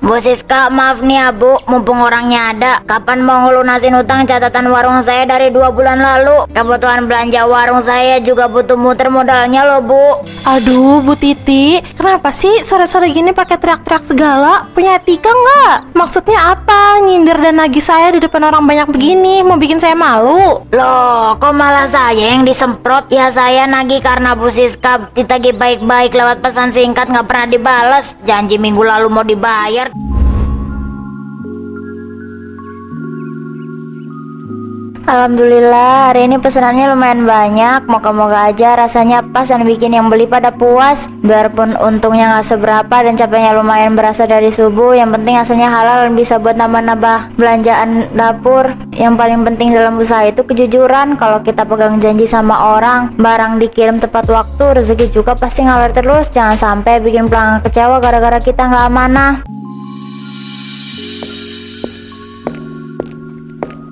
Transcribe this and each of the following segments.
Bu Siska, maaf nih ya Bu, mumpung orangnya ada. Kapan mau ngelunasin utang catatan warung saya dari 2 bulan lalu? Kebutuhan belanja warung saya juga butuh muter modalnya loh Bu. Aduh, Bu Titi, kenapa sih sore-sore gini pakai teriak-teriak segala? Punya etika nggak? Maksudnya apa? Nyindir dan nagih saya di depan orang banyak begini, mau bikin saya malu? Loh, kok malah saya yang disemprot? Ya saya nagih karena Bu Siska ditagih baik-baik lewat pesan singkat nggak pernah dibales. Janji minggu lalu mau dibayar. Alhamdulillah, hari ini pesanannya lumayan banyak. Moga-moga aja rasanya pas dan bikin yang beli pada puas. Biarpun untungnya nggak seberapa dan capeknya lumayan berasa dari subuh, yang penting hasilnya halal dan bisa buat nambah-nambah belanjaan dapur. Yang paling penting dalam usaha itu kejujuran. Kalau kita pegang janji sama orang, barang dikirim tepat waktu, rezeki juga pasti ngalir terus. Jangan sampai bikin pelanggan kecewa gara-gara kita nggak amanah.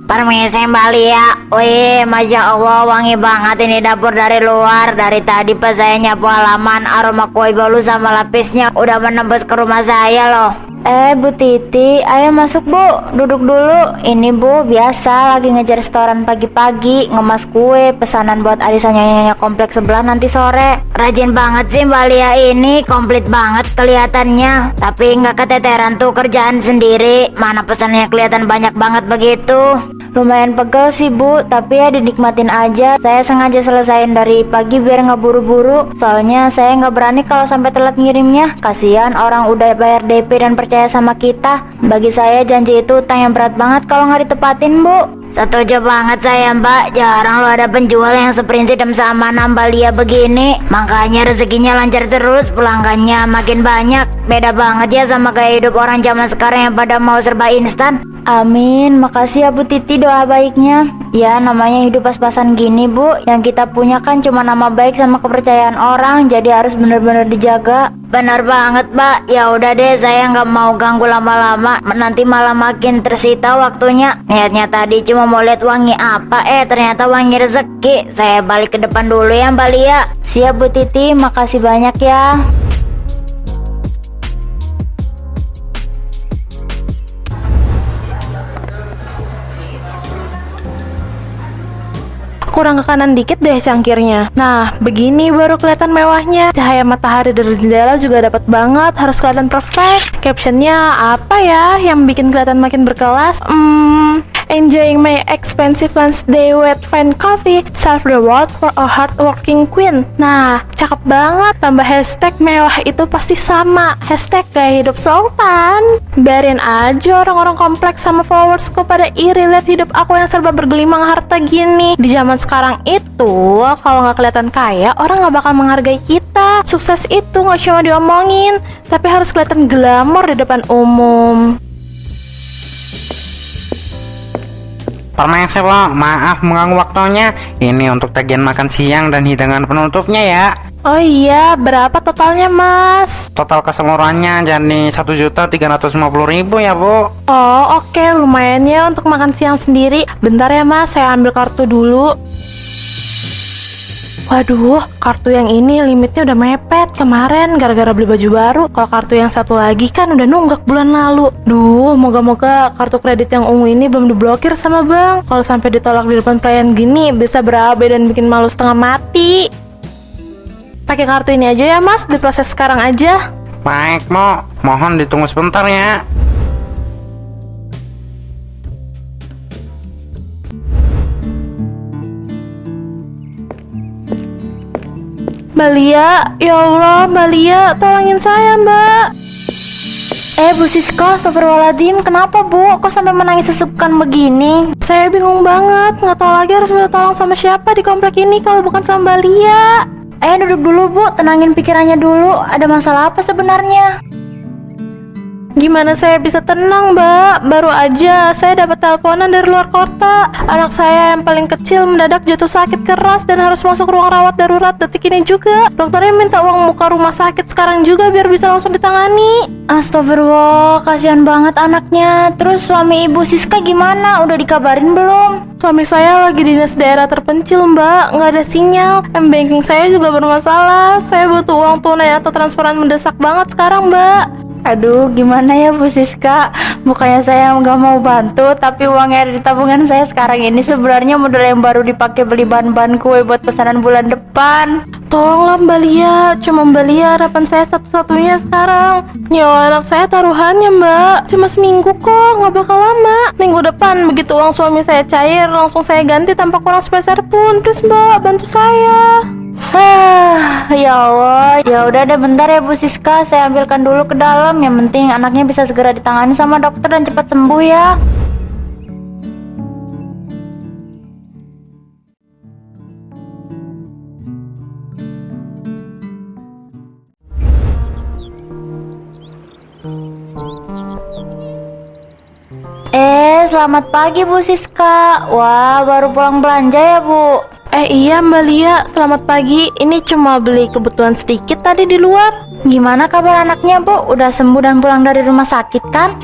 Permisi Mbak Lia. Wih, Masya Allah, wangi banget ini dapur dari luar. Dari tadi pas saya nyapu halaman, aroma kue bolu sama lapisnya udah menembus ke rumah saya loh. Bu Titi, ayo masuk Bu, duduk dulu. Ini Bu, biasa lagi ngejar restoran pagi-pagi, ngemas kue, pesanan buat arisan nyonya kompleks sebelah nanti sore. Rajin banget sih Mbak Lia ini, komplit banget kelihatannya. Tapi nggak keteteran tuh kerjaan sendiri, mana pesannya kelihatan banyak banget begitu. Lumayan pegel sih Bu, tapi ya dinikmatin aja. Saya sengaja selesain dari pagi biar nggak buru-buru. Soalnya saya nggak berani kalau sampai telat ngirimnya. Kasihan orang udah bayar DP dan percaya sama kita. Bagi saya janji itu utang yang berat banget kalau nggak ditepatin Bu. Setuju banget saya Mbak, jarang lo ada penjual yang seprinsip dan sama Mbak Lia begini. Makanya rezekinya lancar terus, pelanggannya makin banyak. Beda banget ya sama gaya hidup orang zaman sekarang yang pada mau serba instan. Amin, makasih ya Bu Titi doa baiknya. Ya namanya hidup pas-pasan gini Bu, yang kita punya kan cuma nama baik sama kepercayaan orang, jadi harus bener-bener dijaga. Benar banget Mbak, ya udah deh saya nggak mau ganggu lama-lama, nanti malah makin tersita waktunya. Niatnya tadi cuma mau lihat wangi apa, ternyata wangi rezeki. Saya balik ke depan dulu ya Mbak Lia. Siap Bu Titi, makasih banyak ya. Kurang ke kanan dikit deh cangkirnya. Nah, begini baru kelihatan mewahnya. Cahaya matahari dari jendela juga dapat banget, harus kelihatan perfect. Captionnya apa ya yang bikin kelihatan makin berkelas? Enjoying my expensive Wednesday with fine coffee, serve the world for a hardworking queen. Nah, cakep banget. Tambah hashtag mewah itu pasti sama hashtag gaya hidup sultan. Biarin aja orang-orang kompleks sama followersku pada iri lihat hidup aku yang serba bergelimang harta gini. Di zaman sekarang itu, kalau nggak kelihatan kaya, orang nggak bakal menghargai kita. Sukses itu nggak cuma diomongin, tapi harus kelihatan glamor di depan umum. Permisi Lo, maaf mengganggu waktunya. Ini untuk tagihan makan siang dan hidangan penutupnya ya. Oh iya, berapa totalnya Mas? Total keseluruhannya jadi 1.350.000 ya Bu. Oh oke, lumayan ya untuk makan siang sendiri. Bentar ya Mas, saya ambil kartu dulu. Waduh, kartu yang ini limitnya udah mepet kemarin gara-gara beli baju baru. Kalau kartu yang satu lagi kan udah nunggak bulan lalu. Duh, moga-moga kartu kredit yang ungu ini belum diblokir sama bank. Kalau sampai ditolak di depan pelayan gini, bisa berabe dan bikin malu setengah mati. Pakai kartu ini aja ya Mas, diproses sekarang aja. Baik Mo, mohon ditunggu sebentar ya. Mbak Lia, ya Allah Mbak Lia, tolongin saya Mbak. Bu Siska, astagfirullahaladzim, kenapa Bu? Kok sampai menangis sesubkan begini? Saya bingung banget, nggak tahu lagi harus minta tolong sama siapa di komplek ini kalau bukan sama Mbak Lia. Duduk dulu Bu, tenangin pikirannya dulu. Ada masalah apa sebenarnya? Gimana saya bisa tenang Mbak? Baru aja saya dapat teleponan dari luar kota. Anak saya yang paling kecil mendadak jatuh sakit keras dan harus masuk ruang rawat darurat detik ini juga. Dokternya minta uang muka rumah sakit sekarang juga biar bisa langsung ditangani. Astagfirullah, kasihan banget anaknya. Terus suami Ibu Siska gimana? Udah dikabarin belum? Suami saya lagi dinas daerah terpencil Mbak, nggak ada sinyal. M-banking saya juga bermasalah. Saya butuh uang tunai atau transferan mendesak banget sekarang Mbak. Aduh, gimana ya Bu Siska? Bukannya saya nggak mau bantu, tapi uang yang ada di tabungan saya sekarang ini sebenarnya modal yang baru dipakai beli bahan-bahan kue buat pesanan bulan depan. Tolonglah Mbak Lia, cuma Mbak Lia harapan saya satu-satunya sekarang. Nyawa anak saya taruhannya Mbak, cuma seminggu kok, nggak bakal lama. Minggu depan begitu uang suami saya cair, langsung saya ganti tanpa kurang sepeser pun. Please Mbak, bantu saya. Ya Allah, ya udah deh bentar ya Bu Siska, saya ambilkan dulu ke dalam. Yang penting anaknya bisa segera ditangani sama dokter dan cepat sembuh ya. Selamat pagi Bu Siska. Wah, baru pulang belanja ya Bu? Iya Mbak Lia, selamat pagi. Ini cuma beli kebutuhan sedikit tadi di luar. Gimana kabar anaknya Bu? Udah sembuh dan pulang dari rumah sakit kan?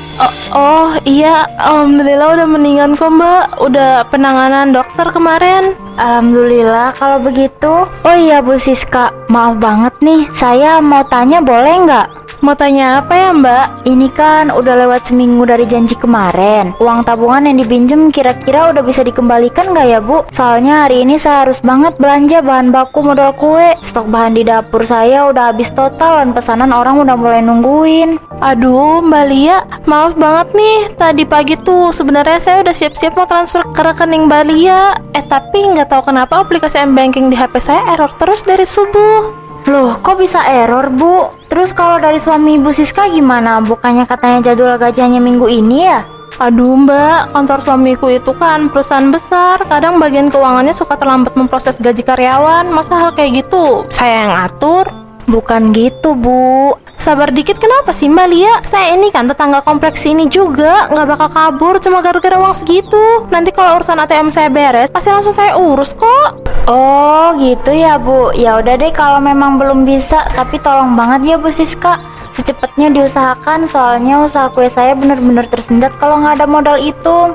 Oh iya, alhamdulillah udah mendingan kok Mbak. Udah penanganan dokter kemarin. Alhamdulillah kalau begitu. Oh iya Bu Siska, maaf banget nih, saya mau tanya boleh nggak? Mau tanya apa ya Mbak? Ini kan udah lewat seminggu dari janji kemarin. Uang tabungan yang dipinjem kira-kira udah bisa dikembalikan nggak ya Bu? Soalnya hari ini saya harus banget belanja bahan baku modal kue. Stok bahan di dapur saya udah habis total dan pesanan orang udah mulai nungguin. Aduh Mbak Lia, maaf banget nih. Tadi pagi tuh sebenarnya saya udah siap-siap mau transfer ke rekening Mbak Lia. Tapi nggak tahu kenapa aplikasi M-Banking di HP saya error terus dari subuh. Loh, kok bisa error Bu? Terus kalau dari suami Ibu Siska gimana? Bukannya katanya jadwal gajiannya minggu ini ya? Aduh Mbak, kantor suamiku itu kan perusahaan besar. Kadang bagian keuangannya suka terlambat memproses gaji karyawan. Masa hal kayak gitu saya yang atur? Bukan gitu Bu. Sabar dikit, kenapa sih Mbak Lia? Saya ini kan tetangga kompleks ini juga, nggak bakal kabur cuma gara-gara uang segitu. Nanti kalau urusan ATM saya beres, pasti langsung saya urus kok. Oh gitu ya Bu. Ya udah deh kalau memang belum bisa, tapi tolong banget ya Bu Siska, secepatnya diusahakan. Soalnya usaha kue saya bener-bener tersendat kalau nggak ada modal itu.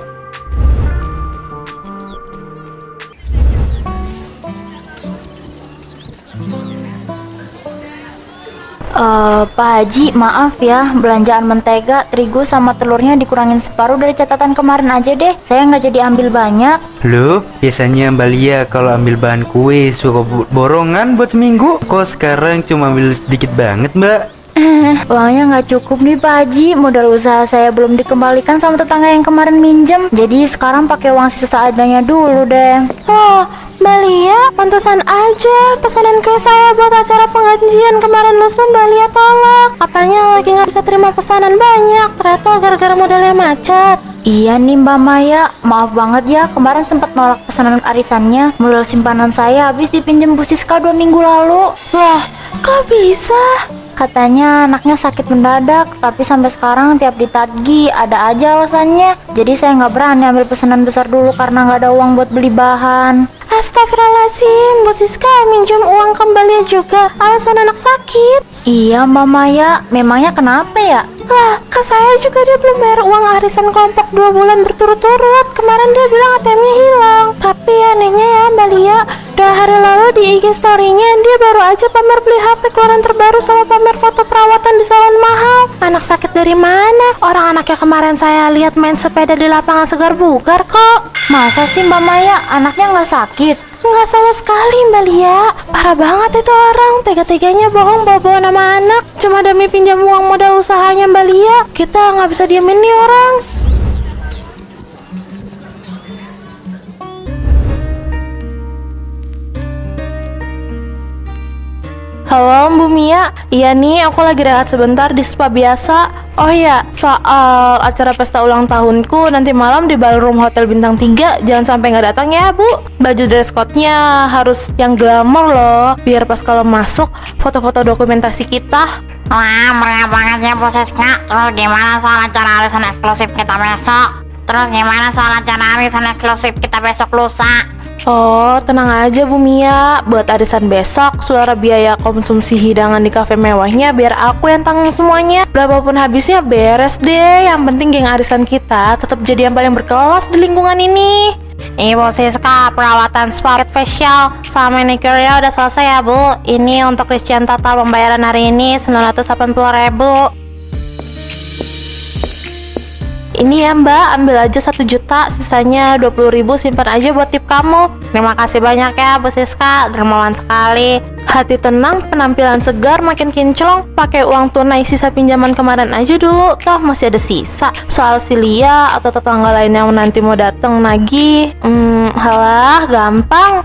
Pak Haji, maaf ya, belanjaan mentega, terigu, sama telurnya dikurangin separuh dari catatan kemarin aja deh. Saya nggak jadi ambil banyak. Loh, biasanya Mbak Lia kalau ambil bahan kue suka borongan buat seminggu. Kok sekarang cuma ambil sedikit banget Mbak? Uangnya nggak cukup nih Pak Haji. Modal usaha saya belum dikembalikan sama tetangga yang kemarin minjem. Jadi sekarang pakai uang sisa seadanya dulu deh. Oh, Mbak Lia, pantesan aja pesanan kue saya buat acara pengajian kemarin lusa Mbak Lia tolak. Katanya lagi nggak bisa terima pesanan banyak. Ternyata gara-gara modalnya macet. Iya nih Mbak Maya, maaf banget ya, kemarin sempat nolak pesanan arisannya. Modal simpanan saya habis dipinjem Bu Siska 2 minggu lalu. Wah, kok bisa? Katanya anaknya sakit mendadak, tapi sampai sekarang tiap ditagih ada aja alasannya. Jadi saya nggak berani ambil pesanan besar dulu karena nggak ada uang buat beli bahan. Astagfirullahaladzim, Bu Siska minjem uang kembali juga alasan anak sakit. Iya Mbak Maya, memangnya kenapa ya? Lah, ke saya juga dia belum bayar uang arisan kelompok 2 bulan berturut-turut. Kemarin dia bilang ATM-nya hilang. Tapi anehnya ya Mbak Lia, 2 hari lalu di IG story-nya dia baru aja pamer beli HP keluaran terbaru sama pamer foto perawatan di salon mahal. Anak sakit dari mana? Orang anaknya kemarin saya lihat main sepeda di lapangan segar bugar kok. Masa sih Mbak Maya, anaknya nggak sakit? Nggak sama sekali Mbak Lia. Parah banget itu orang, tega-teganya bohong bawa-bawa nama anak cuma demi pinjam uang modal usahanya Mbak Lia. Kita nggak bisa diemin nih orang. Halo Bu Mia, iya nih aku lagi rehat sebentar di spa biasa. Oh ya, soal acara pesta ulang tahunku nanti malam di ballroom Hotel Bintang 3, jangan sampai nggak datang ya Bu. Baju dress code-nya harus yang glamor loh, biar pas kalau masuk foto-foto dokumentasi kita. Wah, meriah banget ya Bu Siska. Terus gimana soal acara arisan eksklusif kita besok? Terus gimana soal acara arisan eksklusif kita besok lusa? Oh, tenang aja Bu Mia. Buat arisan besok, seluruh biaya konsumsi hidangan di kafe mewahnya biar aku yang tanggung semuanya. Berapapun habisnya beres deh. Yang penting geng arisan kita tetap jadi yang paling berkelas di lingkungan ini. Ibu Siska, perawatan spa facial sama manicure-nya udah selesai ya Bu. Ini untuk rincian total pembayaran hari ini 980.000. Ini ya Mbak, ambil aja 1 juta, sisanya 20.000 simpan aja buat tip kamu. Terima kasih banyak ya Bu Siska, dermawan sekali. Hati tenang, penampilan segar, makin kinclong. Pakai uang tunai sisa pinjaman kemarin aja dulu, toh masih ada sisa. Soal si Lia atau tetangga lain yang nanti mau datang nagih, halah gampang.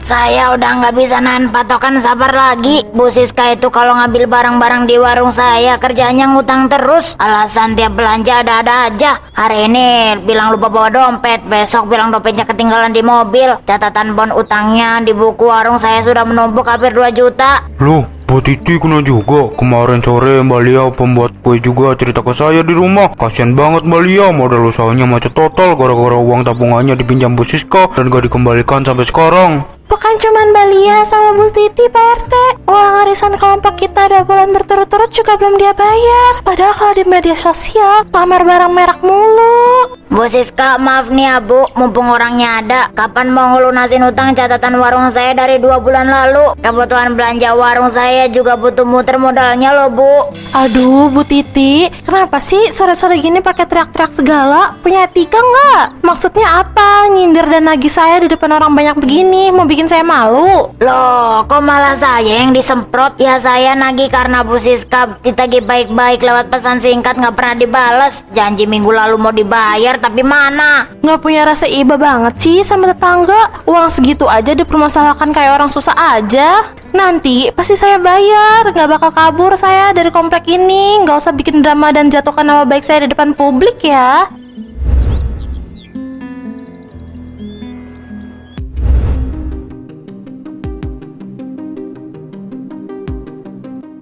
Saya udah nggak bisa nahan patokan sabar lagi. Bu Siska itu kalau ngambil barang-barang di warung saya kerjanya ngutang terus. Alasan tiap belanja ada-ada aja. Hari ini bilang lupa bawa dompet, besok bilang dompetnya ketinggalan di mobil. Catatan bon utangnya di buku warung saya sudah menumpuk hampir 2 juta. Loh, Bu Titi kena juga. Kemarin sore Mbak Lia pembuat kue juga cerita ke saya di rumah. Kasian banget Mbak Lia, modal usahanya macet total gara-gara uang tabungannya dipinjam Bu Siska dan gak dikembalikan sampai sekarang. Bukan cuman Balia sama Bu Titi Pak RT, uang arisan kelompok kita 2 bulan berturut-turut juga belum dia bayar. Padahal kalau di media sosial pamer barang merek mulu. Bu Siska, maaf nih ya Bu, mumpung orangnya ada. Kapan mau ngelunasin utang catatan warung saya dari 2 bulan lalu? Kebutuhan belanja warung saya juga butuh muter modalnya loh Bu. Aduh Bu Titi, kenapa sih sore-sore gini pakai teriak-teriak segala? Punya etika nggak? Maksudnya apa? Nyindir dan nagih saya di depan orang banyak begini, mau bikin saya malu? Loh, kok malah saya yang disemprot? Ya saya nagih karena Bu Siska ditagih baik-baik lewat pesan singkat nggak pernah dibales. Janji minggu lalu mau dibayar tapi mana? Nggak punya rasa iba banget sih sama tetangga. Uang segitu aja dipermasalahkan kayak orang susah aja. Nanti pasti saya bayar, nggak bakal kabur saya dari komplek ini. Nggak usah bikin drama dan jatuhkan nama baik saya di depan publik ya.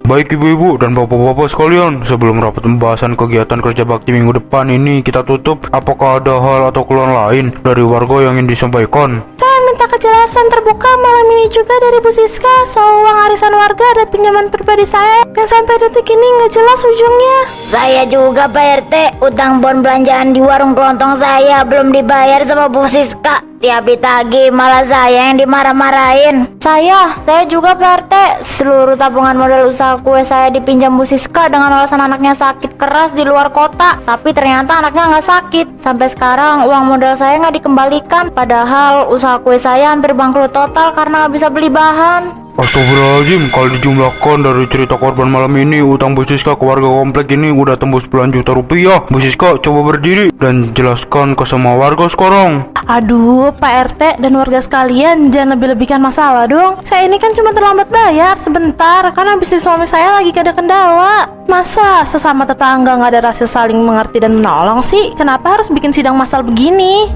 Baik ibu-ibu dan bapak-bapak sekalian, sebelum rapat pembahasan kegiatan kerja bakti minggu depan ini kita tutup, apakah ada hal atau keluhan lain dari warga yang ingin disampaikan? Saya minta kejelasan terbuka malam ini juga dari Bu Siska soal uang arisan warga dan pinjaman pribadi saya yang sampai detik ini nggak jelas ujungnya. Saya juga Pak RT, utang bon belanjaan di warung kelontong saya belum dibayar sama Bu Siska. Tiap ditagih malah saya yang dimarah-marahin. Saya juga Pak RT, seluruh tabungan modal usaha kue saya dipinjam Bu Siska dengan alasan anaknya sakit keras di luar kota. Tapi ternyata anaknya nggak sakit. Sampai sekarang uang modal saya nggak dikembalikan. Padahal usaha kue saya hampir bangkrut total karena nggak bisa beli bahan. Astagfirullahaladzim, kalau dijumlahkan dari cerita korban malam ini, utang Bu Siska ke warga komplek ini udah tembus puluhan juta rupiah. Bu Siska coba berdiri dan jelaskan ke semua warga sekarang. Aduh Pak RT dan warga sekalian, jangan lebih-lebihkan masalah dong. Saya ini kan cuma terlambat bayar sebentar karena bisnis suami saya lagi ada kendala. Masa sesama tetangga nggak ada rasa saling mengerti dan menolong sih? Kenapa harus bikin sidang massal begini?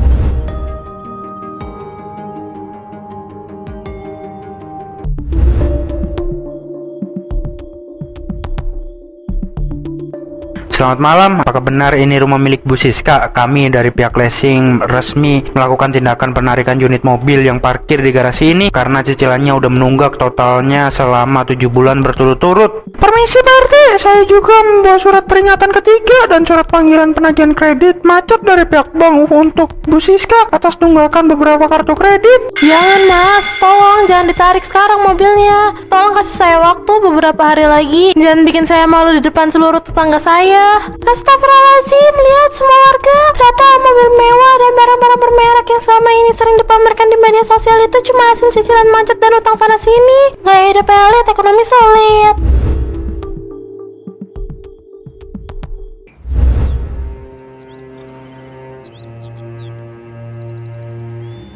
Selamat malam, apakah benar ini rumah milik Bu Siska? Kami dari pihak leasing resmi melakukan tindakan penarikan unit mobil yang parkir di garasi ini karena cicilannya udah menunggak totalnya selama 7 bulan berturut-turut. Permisi Pak RT, saya juga membawa surat peringatan ketiga dan surat panggilan penagihan kredit macet dari pihak bank untuk Bu Siska atas tunggakan beberapa kartu kredit. Jangan mas, tolong jangan ditarik sekarang mobilnya. Tolong kasih saya waktu beberapa hari lagi. Jangan bikin saya malu di depan seluruh tetangga saya. Astagfirullahaladzim, lihat semua warga. Ternyata mobil mewah dan barang-barang bermerek yang selama ini sering dipamerkan di media sosial itu cuma hasil cicilan macet dan utang sana sini. Gaya hidup elit, ekonomi sulit.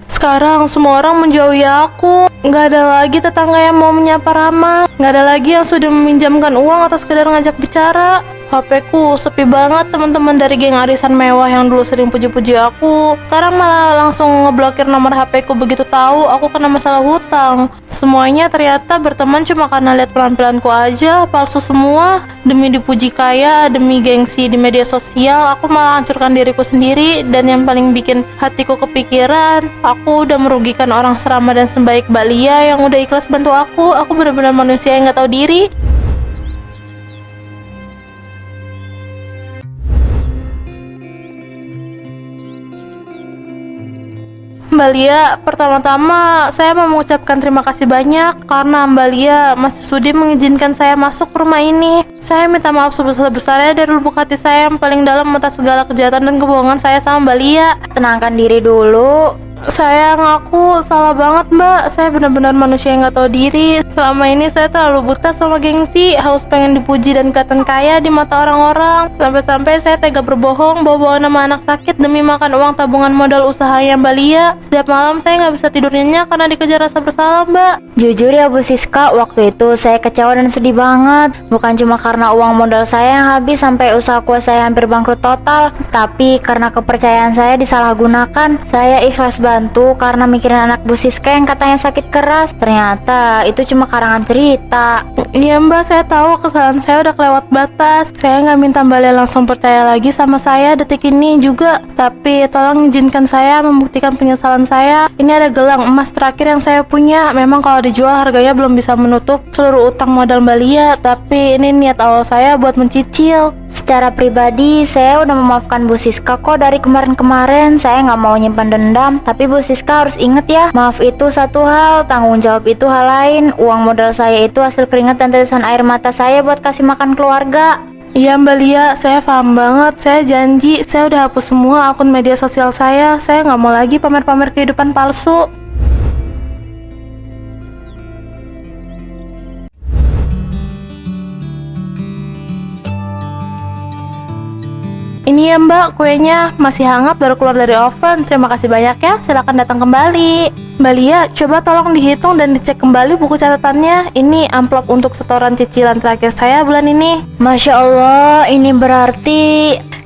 Sekarang semua orang menjauhi aku. Nggak ada lagi tetangga yang mau menyapa ramah. Nggak ada lagi yang sudah meminjamkan uang atau sekedar ngajak bicara. HP ku sepi banget, teman-teman dari geng arisan mewah yang dulu sering puji-puji aku sekarang malah langsung ngeblokir nomor HP ku begitu tahu aku kena masalah hutang. Semuanya ternyata berteman cuma karena lihat penampilanku aja, palsu semua. Demi dipuji kaya, demi gengsi di media sosial, aku malah hancurkan diriku sendiri. Dan yang paling bikin hatiku kepikiran, aku udah merugikan orang serama dan sebaik Mbak Lia yang udah ikhlas bantu aku. Aku benar-benar manusia yang gak tahu diri. Mbak Lia, pertama-tama saya mau mengucapkan terima kasih banyak karena Mbak Lia masih sudi mengizinkan saya masuk ke rumah ini. Saya minta maaf sebesar-besarnya dari lubuk hati saya yang paling dalam atas segala kejahatan dan kebohongan saya sama Mbak Lia. Tenangkan diri dulu. Saya ngaku salah banget Mbak. Saya benar-benar manusia yang gak tahu diri. Selama ini saya terlalu buta sama gengsi, haus pengen dipuji dan kelihatan kaya di mata orang-orang. Sampai-sampai saya tega berbohong, bawa-bawa nama anak sakit demi makan uang tabungan modal usahanya Mbak Lia. Setiap malam saya nggak bisa tidur nyenyak karena dikejar rasa bersalah Mbak. Jujur ya Bu Siska, waktu itu saya kecewa dan sedih banget. Bukan cuma karena uang modal saya yang habis sampai usaha kue saya hampir bangkrut total, tapi karena kepercayaan saya disalahgunakan. Saya ikhlas bantu karena mikirin anak Bu Siska yang katanya sakit keras. Ternyata itu cuma karangan cerita. Iya Mbak, saya tahu kesalahan saya udah kelewat batas. Saya nggak minta Mbak Lia langsung percaya lagi sama saya detik ini juga. Tapi tolong izinkan saya membuktikan penyesalan saya. Ini ada gelang emas terakhir yang saya punya. Memang kalau dijual harganya belum bisa menutup seluruh utang modal Mbak Lia, tapi ini niat awal saya buat mencicil. Secara pribadi, saya udah memaafkan Bu Siska kok dari kemarin-kemarin. Saya nggak mau nyimpan dendam. Tapi Bu Siska harus inget ya, maaf itu satu hal, tanggung jawab itu hal lain. Uang modal saya itu hasil keringat dan tetesan air mata saya buat kasih makan keluarga. Iya Mbak Lia, saya paham banget. Saya janji, saya udah hapus semua akun media sosial saya. Saya nggak mau lagi pamer-pamer kehidupan palsu. Ini ya Mbak, kuenya masih hangat baru keluar dari oven. Terima kasih banyak ya, silakan datang kembali. Mbak Lia, coba tolong dihitung dan dicek kembali buku catatannya. Ini amplop untuk setoran cicilan terakhir saya bulan ini. Masya Allah, ini berarti...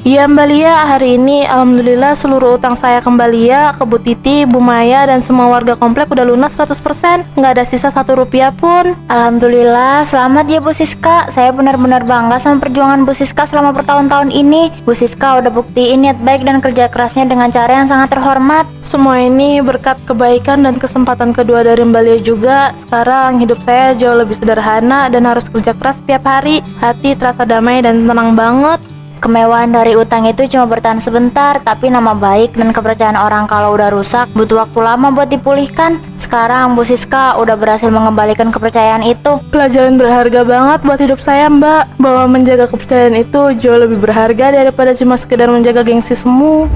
Iya Mbak Lia, hari ini alhamdulillah seluruh utang saya ke Mbak Lia, ke Bu Titi, Bu Maya, dan semua warga komplek udah lunas 100%. Nggak ada sisa 1 rupiah pun. Alhamdulillah, selamat ya Bu Siska. Saya benar-benar bangga sama perjuangan Bu Siska selama bertahun-tahun ini. Bu Siska udah buktiin niat baik dan kerja kerasnya dengan cara yang sangat terhormat. Semua ini berkat kebaikan dan kesempatan kedua dari Mbak Lia juga. Sekarang hidup saya jauh lebih sederhana dan harus kerja keras setiap hari. Hati terasa damai dan tenang banget. Kemewahan dari utang itu cuma bertahan sebentar, tapi nama baik dan kepercayaan orang kalau udah rusak butuh waktu lama buat dipulihkan. Sekarang Bu Siska udah berhasil mengembalikan kepercayaan itu. Pelajaran berharga banget buat hidup saya Mbak, bahwa menjaga kepercayaan itu jauh lebih berharga daripada cuma sekedar menjaga gengsi semu.